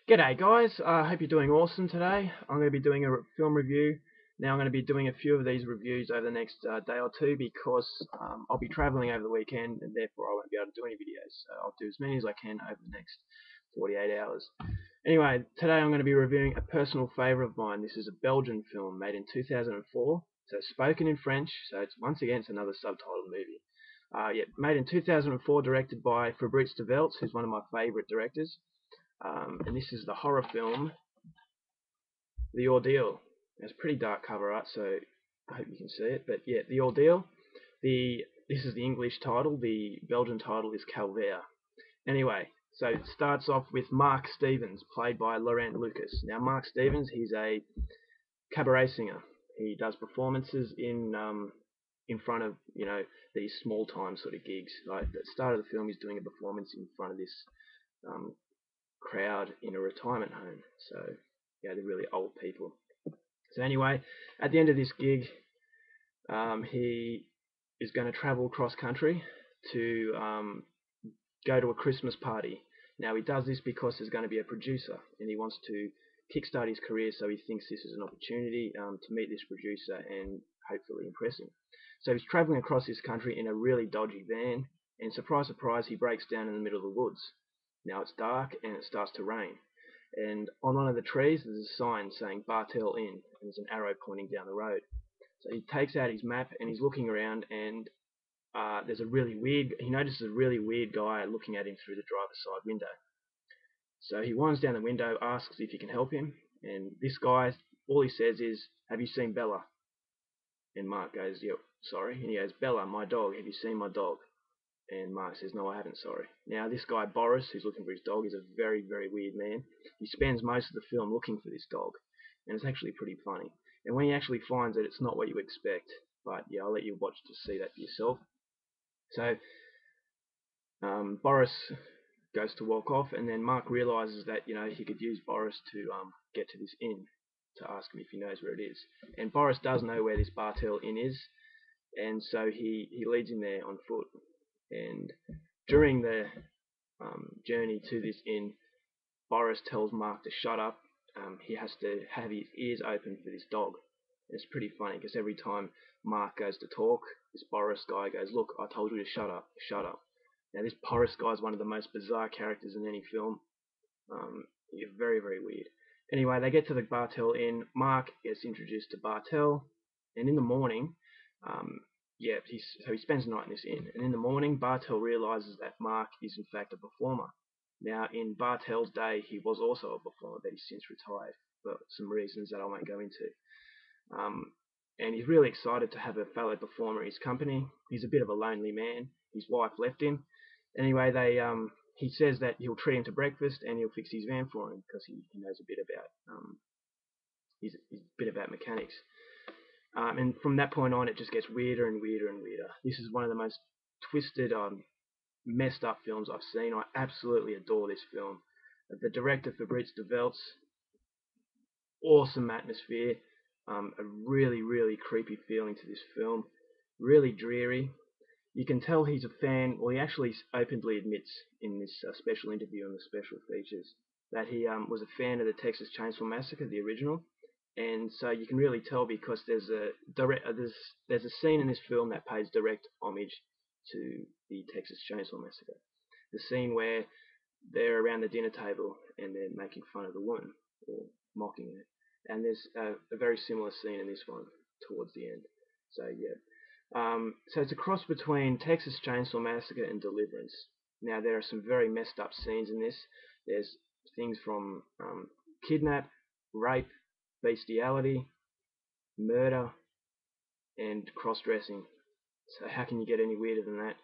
G'day guys, I hope you're doing awesome today. I'm going to be doing a film review. Now I'm going to be doing a few of these reviews over the next day or two because I'll be travelling over the weekend and therefore I won't be able to do any videos. So I'll do as many as I can over the next 48 hours. Anyway, today I'm going to be reviewing a personal favourite of mine. This is a Belgian film made in 2004. So it's spoken in French, so it's once again it's another subtitled movie. Made in 2004, directed by Fabrice Du Welz, who's one of my favourite directors. And this is the horror film, The Ordeal. It's a pretty dark cover art, so I hope you can see it. But yeah, The Ordeal. This is the English title. The Belgian title is Calvaire. Anyway, so it starts off with Mark Stevens, played by Laurent Lucas. Now, Mark Stevens, he's a cabaret singer. He does performances in front of these small time sort of gigs. Like at the start of the film, he's doing a performance in front of this um, crowd in a retirement home. So yeah, they're really old people. So anyway, at the end of this gig, he is going to travel cross country to go to a Christmas party. Now he does this because there's going to be a producer, and he wants to kickstart his career. So he thinks this is an opportunity to meet this producer and hopefully impress him. So he's traveling across this country in a really dodgy van, and surprise, surprise, he breaks down in the middle of the woods. Now it's dark and it starts to rain. And on one of the trees there's a sign saying Bartel Inn, and there's an arrow pointing down the road. So he takes out his map and he's looking around, and he notices a really weird guy looking at him through the driver's side window. So he winds down the window, asks if he can help him, and this guy, all he says is, "Have you seen Bella?" And Mark goes, "Yep, sorry." And he goes, "Bella, my dog, have you seen my dog?" And Mark says, "No, I haven't, sorry." Now, this guy, Boris, who's looking for his dog, is a very, very weird man. He spends most of the film looking for this dog, and it's actually pretty funny. And when he actually finds it, it's not what you expect. But yeah, I'll let you watch to see that for yourself. So Boris goes to walk off, and then Mark realizes that he could use Boris to get to this inn, to ask him if he knows where it is. And Boris does know where this Bartel Inn is, and so he leads him there on foot. And during the journey to this inn, Boris tells Mark to shut up. He has to have his ears open for this dog. It's pretty funny because every time Mark goes to talk, this Boris guy goes, "Look, I told you to shut up, shut up." Now this Boris guy is one of the most bizarre characters in any film. Yeah, very, very weird. Anyway, they get to the Bartel Inn. Mark gets introduced to Bartel, and in the morning, so he spends the night in this inn. And in the morning, Bartel realizes that Mark is in fact a performer. Now, in Bartel's day, he was also a performer, but he's since retired for some reasons that I won't go into. And he's really excited to have a fellow performer in his company. He's a bit of a lonely man. His wife left him. Anyway, he says that he'll treat him to breakfast and he'll fix his van for him because he knows a bit about he's a bit about mechanics. And from that point on, it just gets weirder and weirder and weirder. This is one of the most twisted, messed up films I've seen. I absolutely adore this film. The director, Fabrice Du Welz, awesome atmosphere, a really, really creepy feeling to this film, really dreary. You can tell he's a fan. Well, he actually openly admits in this special interview and the special features that he was a fan of the Texas Chainsaw Massacre, the original. And so you can really tell because there's a scene in this film that pays direct homage to the Texas Chainsaw Massacre. The scene where they're around the dinner table and they're making fun of the woman or mocking her. And there's a very similar scene in this one towards the end. So yeah. So it's a cross between Texas Chainsaw Massacre and Deliverance. Now there are some very messed up scenes in this. There's things from kidnap, rape, bestiality, murder, and cross-dressing. So how can you get any weirder than that?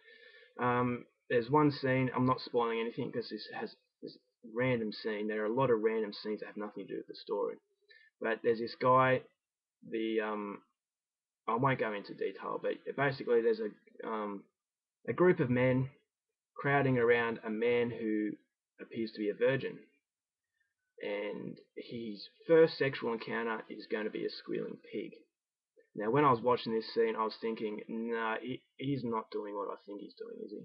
There's one scene, I'm not spoiling anything because this has this random scene. There are a lot of random scenes that have nothing to do with the story. But there's this guy, I won't go into detail, but basically there's a group of men crowding around a man who appears to be a virgin. And his first sexual encounter is going to be a squealing pig. Now, when I was watching this scene, I was thinking, nah, he's not doing what I think he's doing, is he?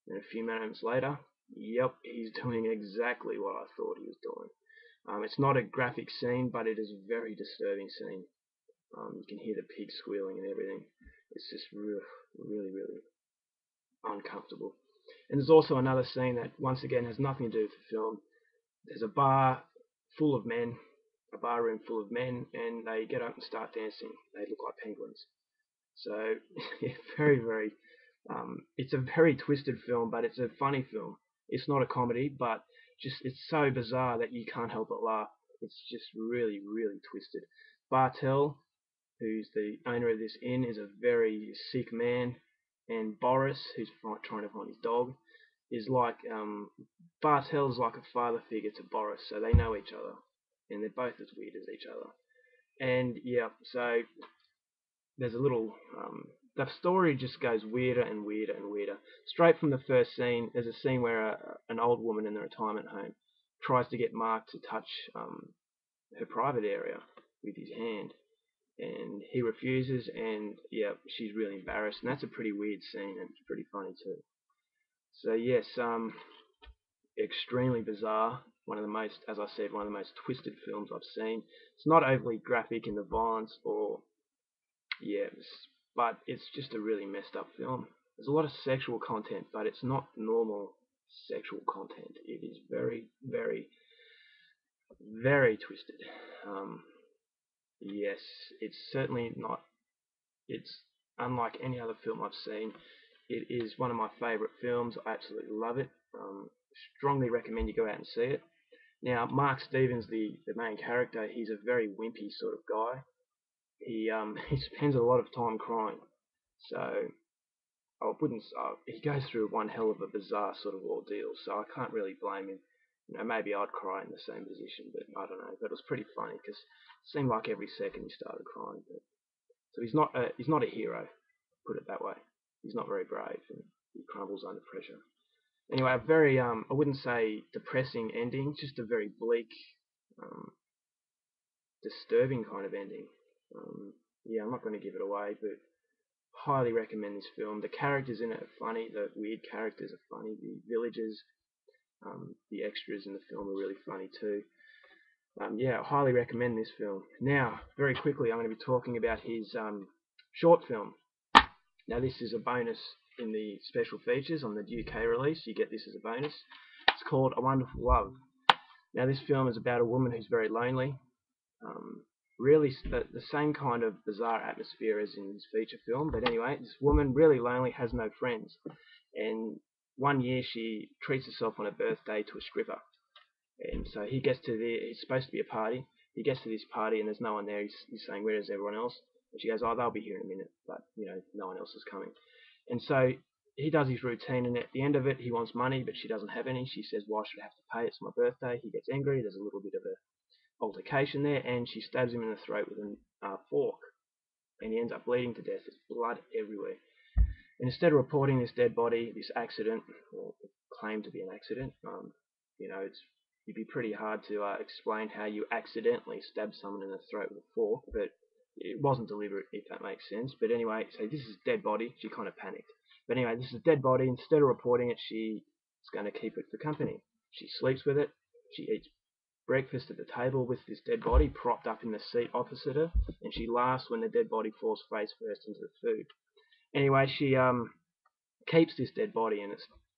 And a few moments later, yep, he's doing exactly what I thought he was doing. It's not a graphic scene, but it is a very disturbing scene. You can hear the pig squealing and everything. It's just really, really uncomfortable. And there's also another scene that, once again, has nothing to do with the film. There's a bar full of men, a bar room full of men, and they get up and start dancing. They look like penguins. So, yeah, very, very. It's a very twisted film, but it's a funny film. It's not a comedy, but just it's so bizarre that you can't help but laugh. It's just really, really twisted. Bartel, who's the owner of this inn, is a very sick man, and Boris, who's trying to find his dog, is like Bartel's like a father figure to Boris, so they know each other, and they're both as weird as each other. And yeah, so there's a little the story just goes weirder and weirder and weirder. Straight from the first scene, there's a scene where an old woman in the retirement home tries to get Mark to touch her private area with his hand, and he refuses, and yeah, she's really embarrassed, and that's a pretty weird scene, and it's pretty funny too. So yes, extremely bizarre. One of the most, as I said, one of the most twisted films I've seen. It's not overly graphic in the violence or yeah, but it's just a really messed up film. There's a lot of sexual content, but it's not normal sexual content. It is very, very, very twisted. Um, yes, it's certainly not. It's unlike any other film I've seen. It is one of my favourite films. I absolutely love it. Strongly recommend you go out and see it. Now, Mark Stevens, the main character, he's a very wimpy sort of guy. He he spends a lot of time crying. So I wouldn't. He goes through one hell of a bizarre sort of ordeal. So I can't really blame him. You know, maybe I'd cry in the same position, but I don't know. But it was pretty funny because it seemed like every second he started crying. But, so he's not a hero. Put it that way. He's not very brave, and he crumbles under pressure. Anyway, a very I wouldn't say depressing ending, just a very bleak, um, disturbing kind of ending. Yeah, I'm not going to give it away, but highly recommend this film. The characters in it are funny. The weird characters are funny. The villagers, the extras in the film are really funny too. Yeah, I highly recommend this film. Now, very quickly, I'm going to be talking about his short film. Now, this is a bonus in the special features on the UK release. You get this as a bonus. It's called A Wonderful Love. Now, this film is about a woman who's very lonely. Um, really, the same kind of bizarre atmosphere as in his feature film. But anyway, this woman, really lonely, has no friends. And one year she treats herself on her birthday to a stripper. And so he gets to it's supposed to be a party. He gets to this party and there's no one there. He's saying, where's everyone else? And she goes, oh, they'll be here in a minute. But, you know, no one else is coming. And so he does his routine, and at the end of it, he wants money, but she doesn't have any. She says, why should I have to pay? It's my birthday. He gets angry. There's a little bit of a altercation there, and she stabs him in the throat with a fork, and he ends up bleeding to death. There's blood everywhere. And instead of reporting this dead body, this accident, or claimed to be an accident, you know, it'd be pretty hard to explain how you accidentally stab someone in the throat with a fork, but it wasn't deliberate, if that makes sense. But anyway, so this is a dead body. She kind of panicked. But anyway, this is a dead body. Instead of reporting it, she is going to keep it for company. She sleeps with it. She eats breakfast at the table with this dead body propped up in the seat opposite her, and she laughs when the dead body falls face first into the food. Anyway, she keeps this dead body, and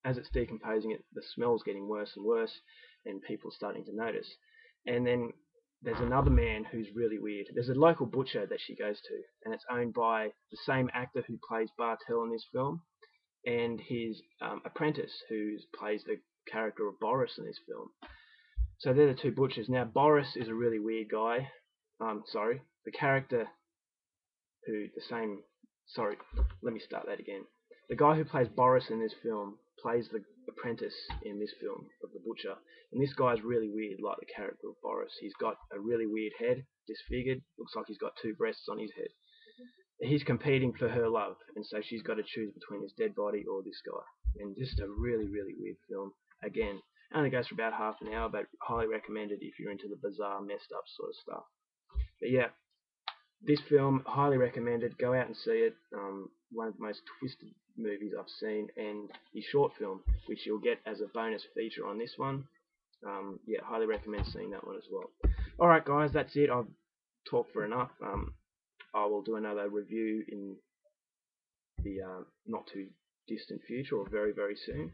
as it's decomposing, the smell's getting worse and worse, and people are starting to notice. And then there's another man who's really weird. There's a local butcher that she goes to, and it's owned by the same actor who plays Bartel in this film, and his apprentice who plays the character of Boris in this film. So they're the two butchers. Now, Boris is a really weird guy. Sorry, the character who the same. Sorry, let me start that again. The guy who plays Boris in this film plays the apprentice in this film of the butcher. And this guy's really weird, like the character of Boris. He's got a really weird head, disfigured. Looks like he's got two breasts on his head. He's competing for her love, and so she's got to choose between his dead body or this guy. And just a really, really weird film. Again, it only goes for about half an hour, but highly recommended if you're into the bizarre, messed up sort of stuff. But yeah, this film, highly recommended. Go out and see it. One of the most twisted movies I've seen, and his short film, which you'll get as a bonus feature on this one. Yeah, highly recommend seeing that one as well. Alright guys, that's it. I've talked for enough. I will do another review in the not too distant future, or very, very soon.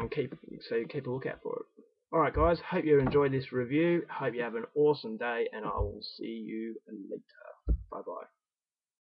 Keep a lookout for it. Alright guys, hope you enjoyed this review. Hope you have an awesome day, and I will see you later. Bye bye.